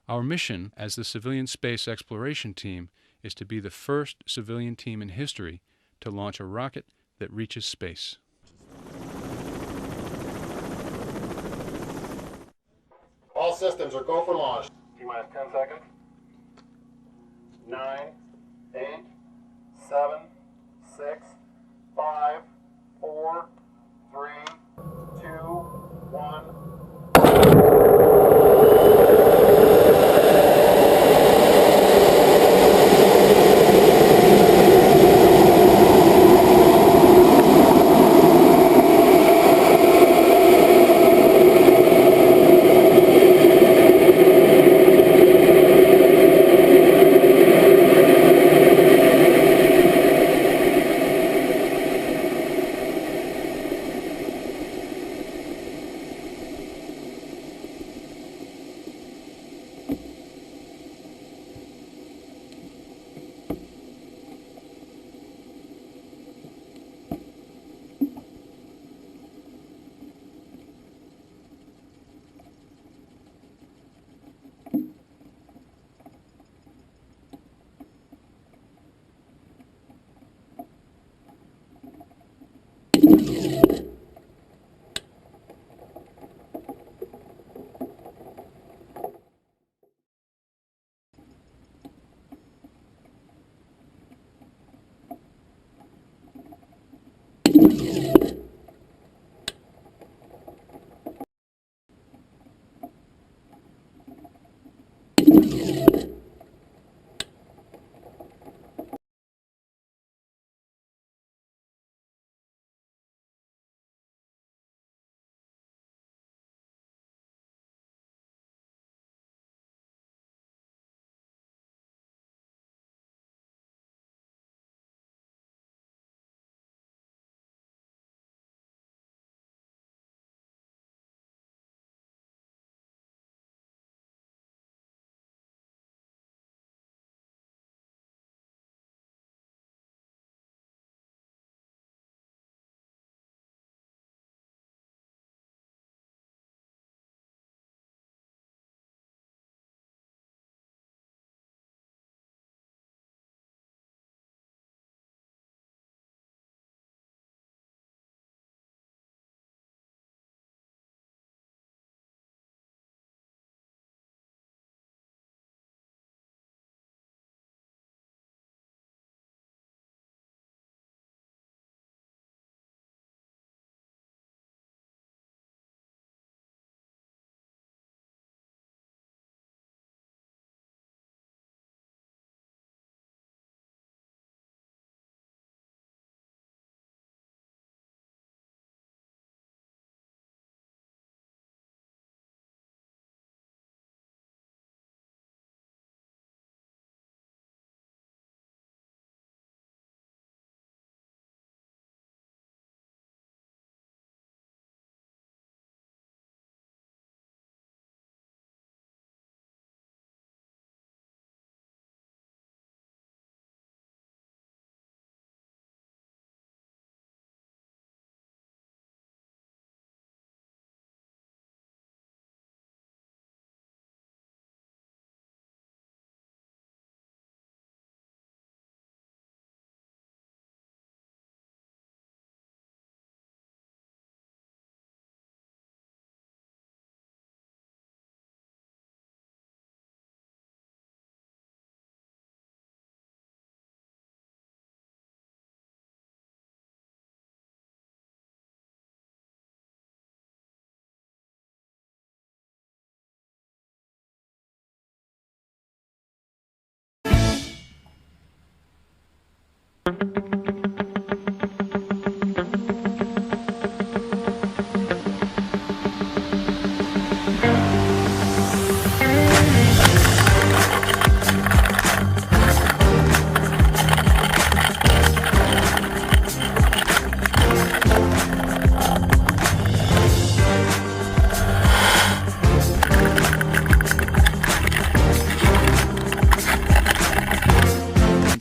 Our mission as the Civilian Space Exploration Team is to be the first civilian team in history to launch a rocket that reaches space. All systems are go for launch. T-minus 10 seconds. 9, 8, 7, 6, 5, 4, 3, 2, 1.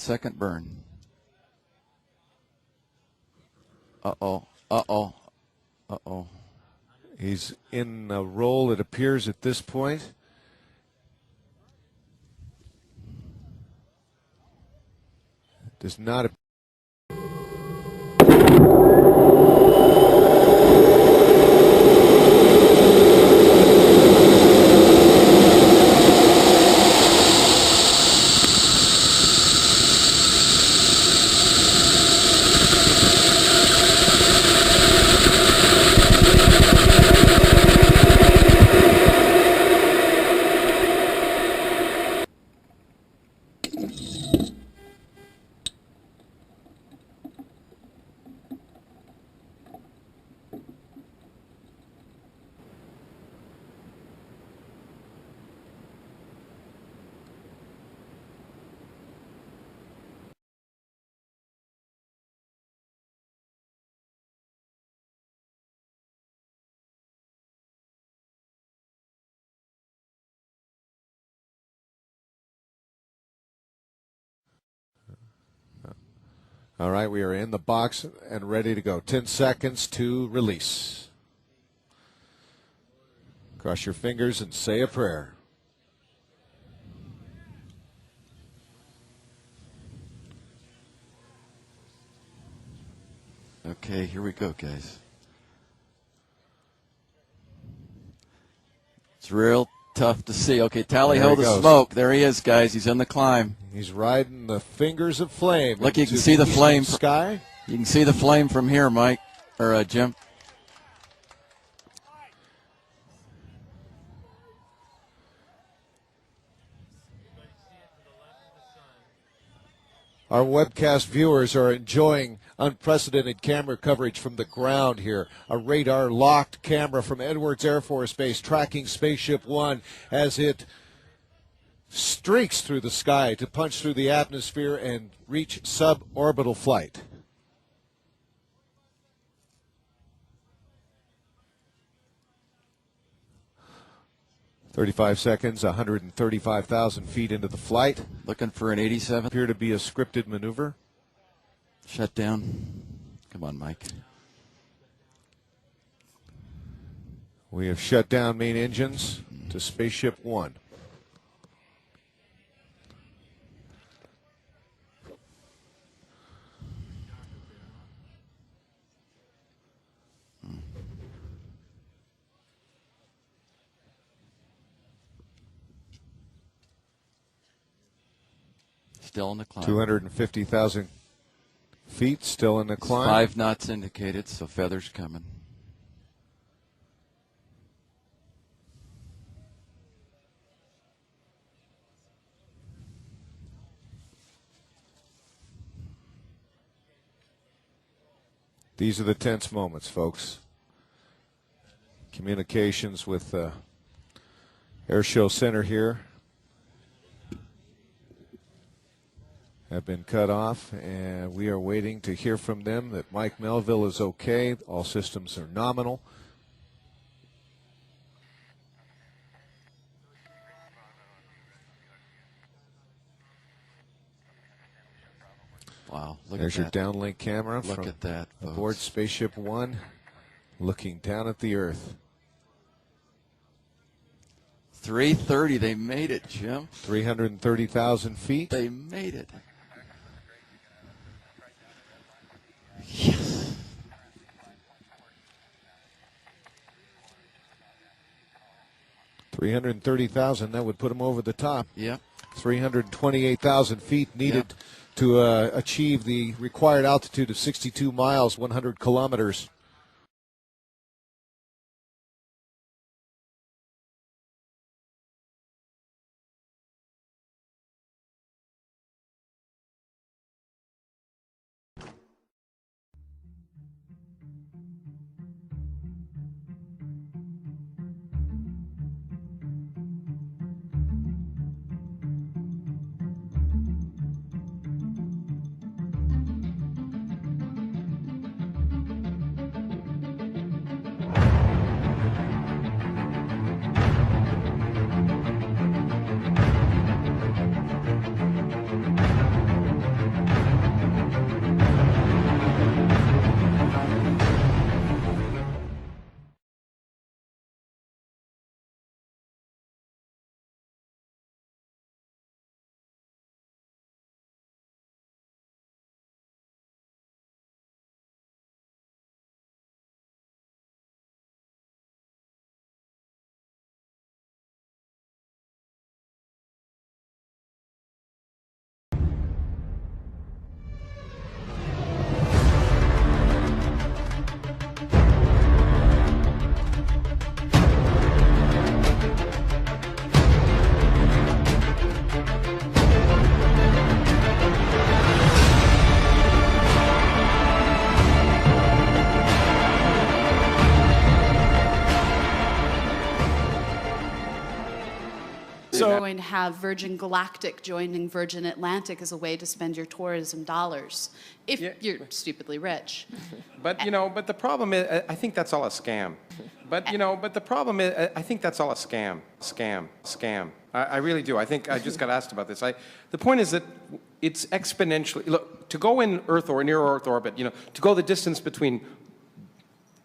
Second burn. Uh-oh. Uh-oh. Uh-oh. He's in a roll, it appears, at this point. Does not. All right, we are in the box and ready to go. 10 seconds to release. Cross your fingers and say a prayer. Okay, here we go, guys. It's real tough to see. Okay, tally There ho he the goes. smoke. There he is, guys. He's on the climb. He's riding the fingers of flame. Look, you can into see the eastern flame. Sky. You can see the flame from here, Mike, or Jim. Our webcast viewers are enjoying unprecedented camera coverage from the ground here. A radar-locked camera from Edwards Air Force Base tracking Spaceship One as it streaks through the sky to punch through the atmosphere and reach suborbital flight. "35 seconds, 135,000 feet into the flight. Looking for an 87. Appear to be a scripted maneuver. Shut down. Come on, Mike. We have shut down main engines to Spaceship One. Still in the climb. 250,000 feet, still in the climb. 5 knots indicated, so feathers coming. These are the tense moments, folks. Communications with Air Show Center here have been cut off, and we are waiting to hear from them that Mike Melville is okay. All systems are nominal. Wow, look There's at your that. downlink camera Look from at that, folks. aboard Spaceship One, looking down at the Earth. 330, they made it, Jim. 330,000 feet. They made it. Yes. $330,000, that would put them over the top. Yep. 328,000 feet needed to achieve the required altitude of 62 miles, 100 kilometers. You're going to have Virgin Galactic joining Virgin Atlantic as a way to spend your tourism dollars, if you're stupidly rich. But, but the problem is, I think that's all a scam. But the problem is, I think that's all a scam. Scam. I really do. I think I just got asked about this. The point is that it's exponentially, look, to go in Earth or near Earth orbit, to go the distance between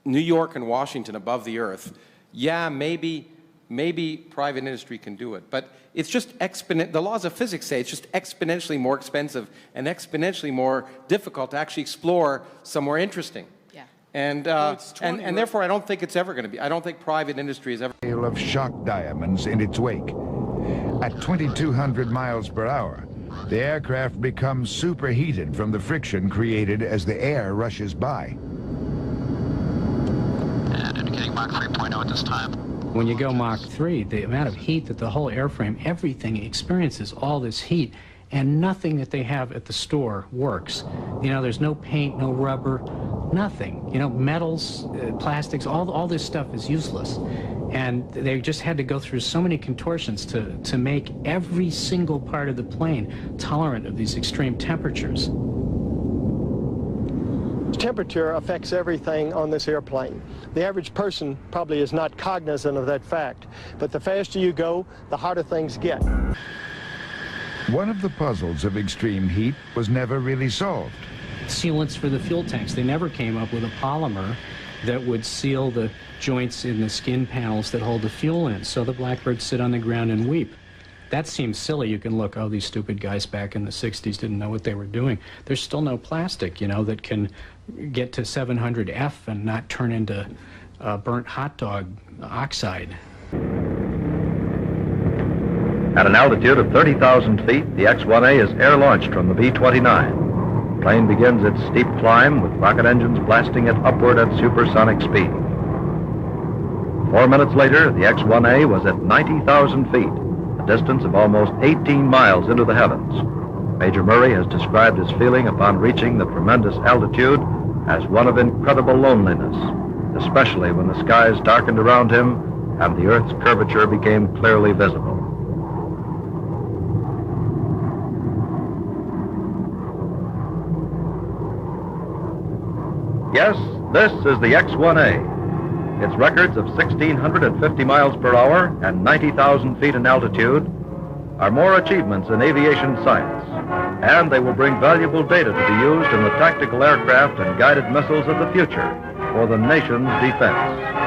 New York and Washington above the Earth, yeah, maybe private industry can do it, but it's just the laws of physics say it's just exponentially more expensive and exponentially more difficult to actually explore somewhere interesting. Yeah. And therefore I don't think it's ever going to be. I don't think private industry is ever. Of shock diamonds in its wake. At 2,200 miles per hour, the aircraft becomes superheated from the friction created as the air rushes by. And indicating Mach 3.0 at this time. When you go Mach 3, the amount of heat that the whole airframe, everything experiences all this heat, and nothing that they have at the store works. There's no paint, no rubber, nothing. Metals, plastics, all this stuff is useless. And they just had to go through so many contortions to make every single part of the plane tolerant of these extreme temperatures. Temperature affects everything on this airplane. The average person probably is not cognizant of that fact, but the faster you go, the harder things get. One of the puzzles of extreme heat was never really solved. Sealants for the fuel tanks. They never came up with a polymer that would seal the joints in the skin panels that hold the fuel in, so the blackbirds sit on the ground and weep. That seems silly. You can look, oh, these stupid guys back in the 60s didn't know what they were doing. There's still no plastic, that can get to 700F and not turn into burnt hot dog oxide. At an altitude of 30,000 feet, the X-1A is air-launched from the B-29. The plane begins its steep climb with rocket engines blasting it upward at supersonic speed. 4 minutes later, the X-1A was at 90,000 feet, a distance of almost 18 miles into the heavens. Major Murray has described his feeling upon reaching the tremendous altitude as one of incredible loneliness, especially when the skies darkened around him and the Earth's curvature became clearly visible. Yes, this is the X-1A. Its records of 1,650 miles per hour and 90,000 feet in altitude are more achievements in aviation science, and they will bring valuable data to be used in the tactical aircraft and guided missiles of the future for the nation's defense.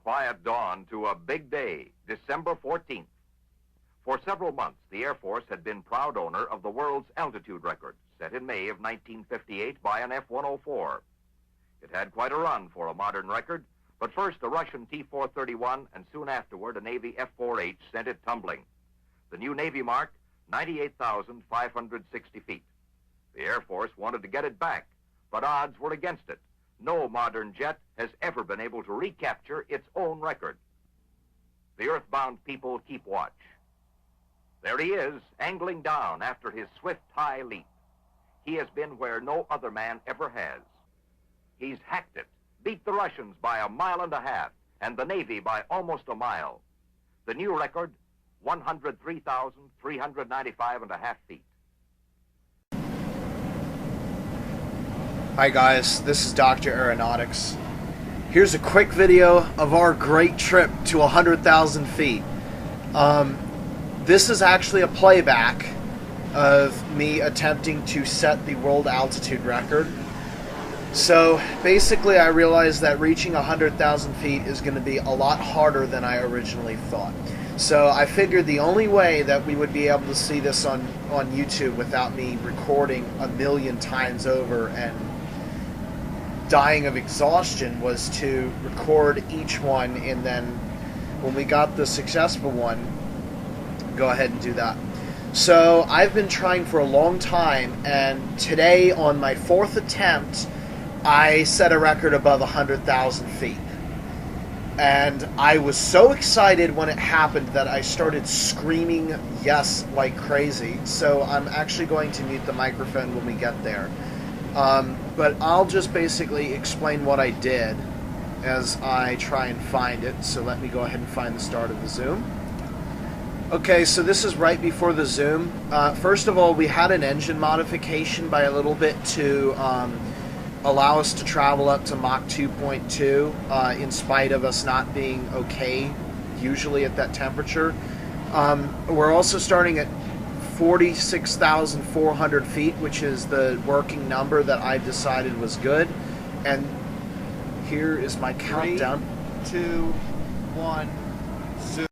Quiet dawn to a big day, December 14th. For several months, the Air Force had been proud owner of the world's altitude record, set in May of 1958 by an F-104. It had quite a run for a modern record, but first a Russian T-431 and soon afterward a Navy F-4H sent it tumbling. The new Navy mark, 98,560 feet. The Air Force wanted to get it back, but odds were against it. No modern jet has ever been able to recapture its own record. The earthbound people keep watch. There he is, angling down after his swift high leap. He has been where no other man ever has. He's hacked it, beat the Russians by 1.5 miles, and the Navy by almost a mile. The new record, 103,395.5 feet. Hi guys, this is Dr. Aeronautics. Here's a quick video of our great trip to 100,000 feet. This is actually a playback of me attempting to set the world altitude record. So basically I realized that reaching 100,000 feet is going to be a lot harder than I originally thought. So I figured the only way that we would be able to see this on YouTube without me recording a million times over and dying of exhaustion was to record each one, and then when we got the successful one, go ahead and do that. So I've been trying for a long time, and today on my 4th attempt I set a record above 100,000 feet. And I was so excited when it happened that I started screaming yes like crazy. So I'm actually going to mute the microphone when we get there. But I'll just basically explain what I did as I try and find it. So let me go ahead and find the start of the zoom. Okay, so this is right before the zoom. First of all, we had an engine modification by a little bit to allow us to travel up to Mach 2.2 in spite of us not being okay usually at that temperature. We're also starting at 46,400 feet, which is the working number that I decided was good. And here is my countdown. 3, 2, 1, zoom.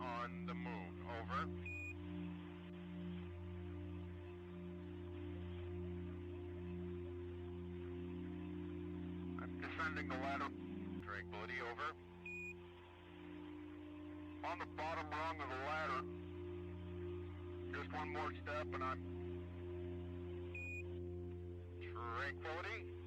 On the move, over. I'm descending the ladder. Tranquility, over. On the bottom rung of the ladder. Just one more step and I'm... Tranquility.